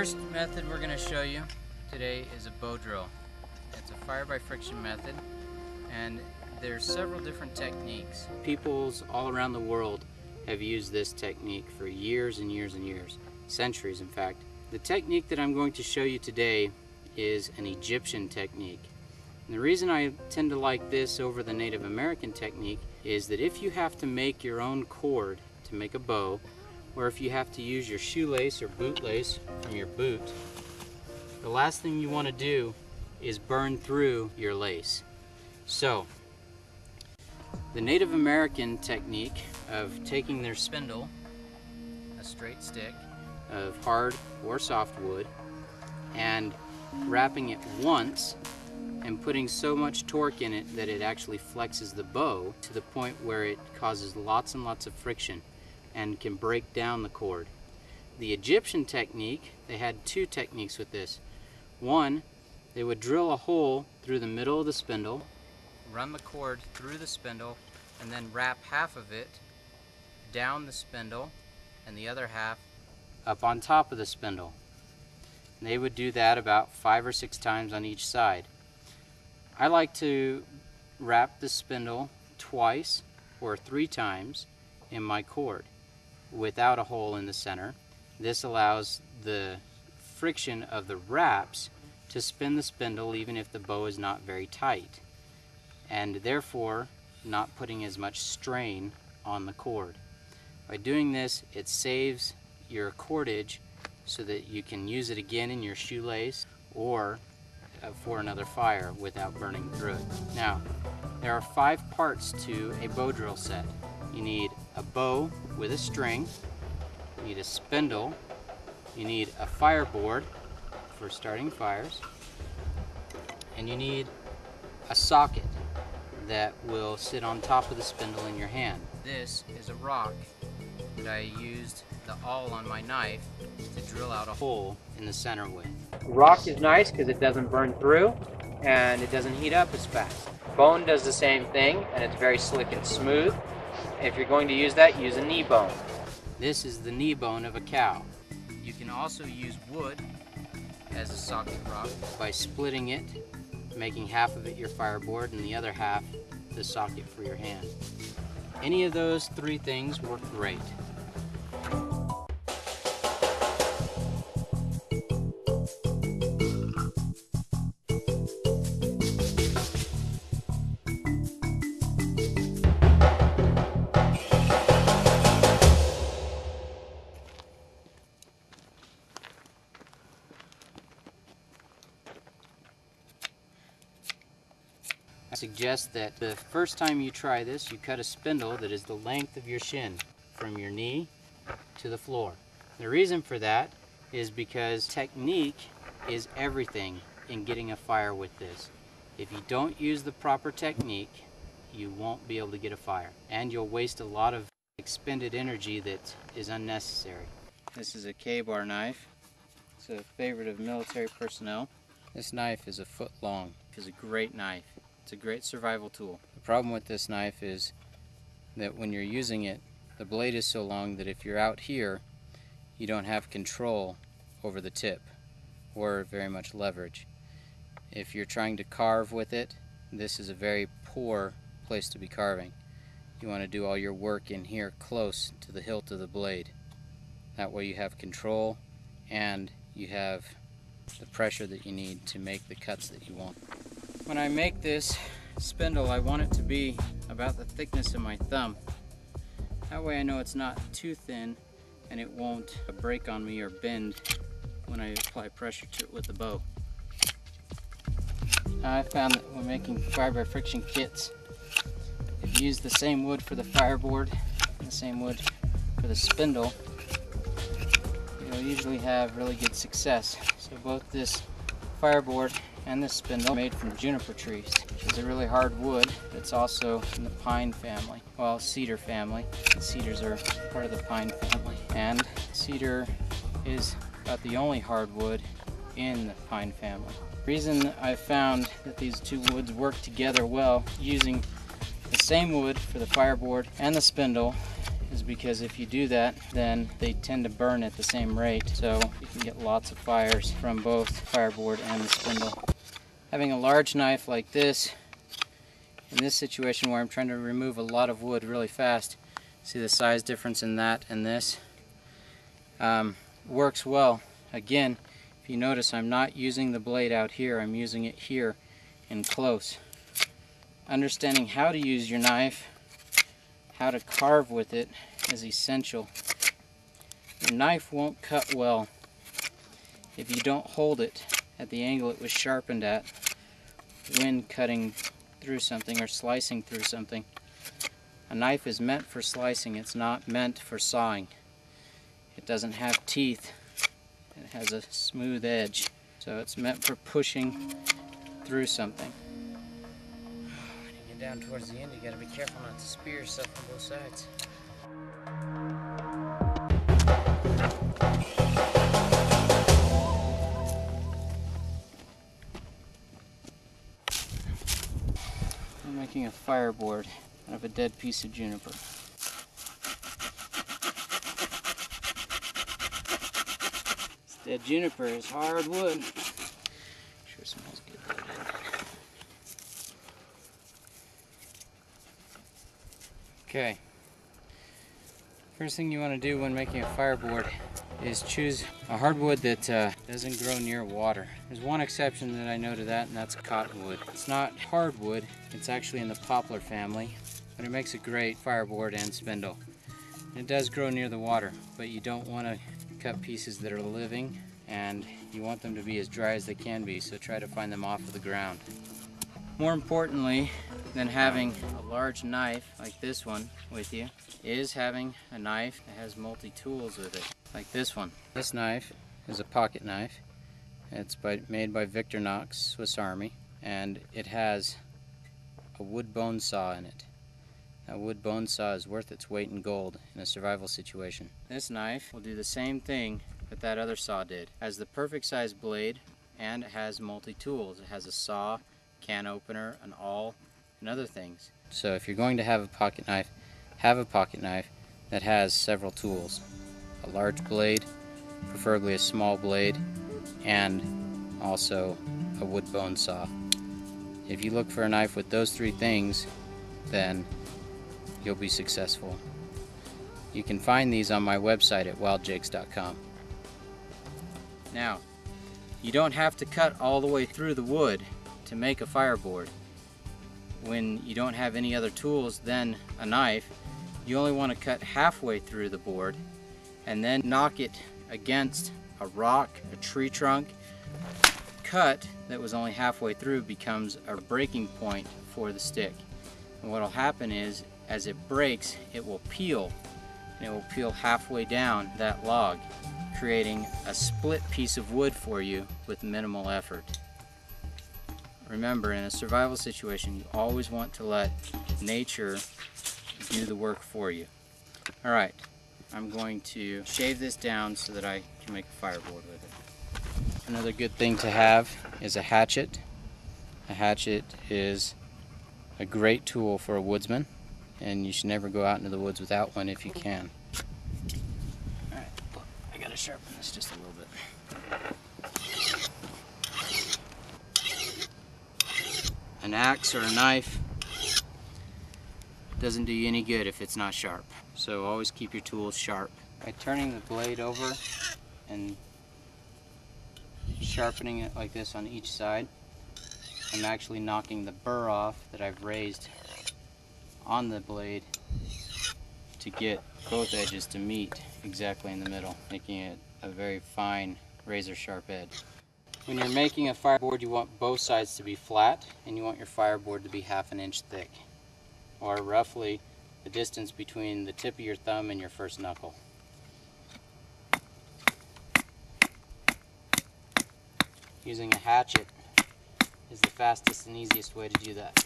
first method we're going to show you today is a bow drill. It's a fire by friction method, and there's several different techniques. Peoples all around the world have used this technique for years and years and years, centuries in fact. The technique that I'm going to show you today is an Egyptian technique. And the reason I tend to like this over the Native American technique is that if you have to make your own cord to make a bow, or if you have to use your shoelace or bootlace from your boot, the last thing you want to do is burn through your lace. So, the Native American technique of taking their spindle, a straight stick of hard or soft wood, and wrapping it once and putting so much torque in it that it actually flexes the bow to the point where it causes lots and lots of friction and can break down the cord. The Egyptian technique, they had two techniques with this. One, they would drill a hole through the middle of the spindle, run the cord through the spindle, and then wrap half of it down the spindle and the other half up on top of the spindle. And they would do that about 5 or 6 times on each side. I like to wrap the spindle twice or 3 times in my cord without a hole in the center. This allows the friction of the wraps to spin the spindle even if the bow is not very tight, and therefore not putting as much strain on the cord. By doing this, it saves your cordage so that you can use it again in your shoelace or for another fire without burning through it. Now, there are 5 parts to a bow drill set. You need a bow with a string, you need a spindle, you need a fireboard for starting fires, and you need a socket that will sit on top of the spindle in your hand. This is a rock that I used the awl on my knife to drill out a hole in the center with. Rock is nice because it doesn't burn through and it doesn't heat up as fast. Bone does the same thing and it's very slick and smooth. If you're going to use that, use a knee bone. This is the knee bone of a cow. You can also use wood as a socket rock by splitting it, making half of it your fireboard and the other half the socket for your hand. Any of those 3 things work great. I suggest that the first time you try this, you cut a spindle that is the length of your shin from your knee to the floor. The reason for that is because technique is everything in getting a fire with this. If you don't use the proper technique, you won't be able to get a fire, and you'll waste a lot of expended energy that is unnecessary. This is a K-bar knife. It's a favorite of military personnel. This knife is a foot long. It's a great knife. It's a great survival tool. The problem with this knife is that when you're using it, the blade is so long that if you're out here, you don't have control over the tip or very much leverage. If you're trying to carve with it, this is a very poor place to be carving. You want to do all your work in here close to the hilt of the blade. That way you have control and you have the pressure that you need to make the cuts that you want. When I make this spindle, I want it to be about the thickness of my thumb. That way I know it's not too thin and it won't break on me or bend when I apply pressure to it with the bow. I found that when making fire by friction kits, if you use the same wood for the fireboard and the same wood for the spindle, you'll usually have really good success. So both this fireboard and this spindle are made from juniper trees, which is a really hard wood. It's also in the pine family, well, cedar family. And cedars are part of the pine family. And cedar is about the only hardwood in the pine family. The reason I found that these 2 woods work together well, using the same wood for the fireboard and the spindle, is because if you do that, then they tend to burn at the same rate, so you can get lots of fires from both Fireboard and the Spindle. Having a large knife like this, in this situation where I'm trying to remove a lot of wood really fast, see the size difference in that and this, works well. Again, if you notice, I'm not using the blade out here, I'm using it here and close. Understanding how to use your knife, how to carve with it, is essential. Your knife won't cut well if you don't hold it at the angle it was sharpened at when cutting through something or slicing through something. A knife is meant for slicing, it's not meant for sawing. It doesn't have teeth, it has a smooth edge, so it's meant for pushing through something. When you get down towards the end, you gotta be careful not to spear yourself on both sides. I'm making a fireboard out of a dead piece of juniper. This dead juniper is hard wood. Sure smells good, doesn't it? Okay. First thing you want to do when making a fireboard is choose a hardwood that doesn't grow near water. There's one exception that I know to that, and that's cottonwood. It's not hardwood, it's actually in the poplar family, but it makes a great fireboard and spindle. And it does grow near the water, but you don't want to cut pieces that are living, and you want them to be as dry as they can be, so try to find them off of the ground. More importantly than having a large knife like this one with you is having a knife that has multi-tools with it, like this one. This knife is a pocket knife. It's made by Victorinox, Swiss Army, and it has a wood bone saw in it. That wood bone saw is worth its weight in gold in a survival situation. This knife will do the same thing that that other saw did. It has the perfect size blade, and it has multi-tools. It has a saw, can opener, an awl, and other things. So if you're going to have a pocket knife, have a pocket knife that has several tools. A large blade, preferably a small blade, and also a wood bone saw. If you look for a knife with those three things, then you'll be successful. You can find these on my website at wildjakes.com. Now, you don't have to cut all the way through the wood to make a fireboard. When you don't have any other tools than a knife, you only want to cut halfway through the board and then knock it against a rock, a tree trunk. Cut that was only halfway through becomes a breaking point for the stick. And what will happen is, as it breaks, it will peel, and it will peel halfway down that log, creating a split piece of wood for you with minimal effort. Remember, in a survival situation, you always want to let nature do the work for you. Alright, I'm going to shave this down so that I can make a fireboard with it. Another good thing to have is a hatchet. A hatchet is a great tool for a woodsman, and you should never go out into the woods without one if you can. Alright, I gotta sharpen this just a little bit. An axe or a knife doesn't do you any good if it's not sharp. So always keep your tools sharp. By turning the blade over and sharpening it like this on each side, I'm actually knocking the burr off that I've raised on the blade to get both edges to meet exactly in the middle, making it a very fine razor sharp edge. When you're making a fireboard, you want both sides to be flat, and you want your fireboard to be 1/2 inch thick, or roughly the distance between the tip of your thumb and your first knuckle. Using a hatchet is the fastest and easiest way to do that.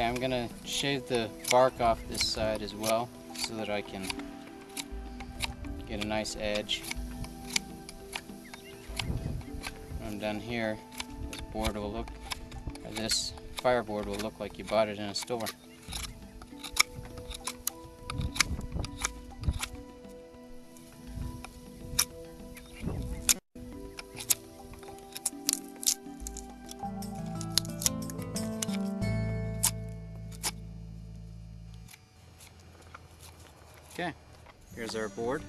I'm gonna shave the bark off this side as well so that I can get a nice edge. When I'm done here, this board will look, or this fireboard will look like you bought it in a store. Okay, here's our board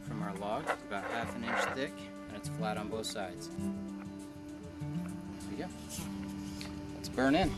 from our log. It's about 1/2 inch thick and it's flat on both sides. There you go. Let's burn in.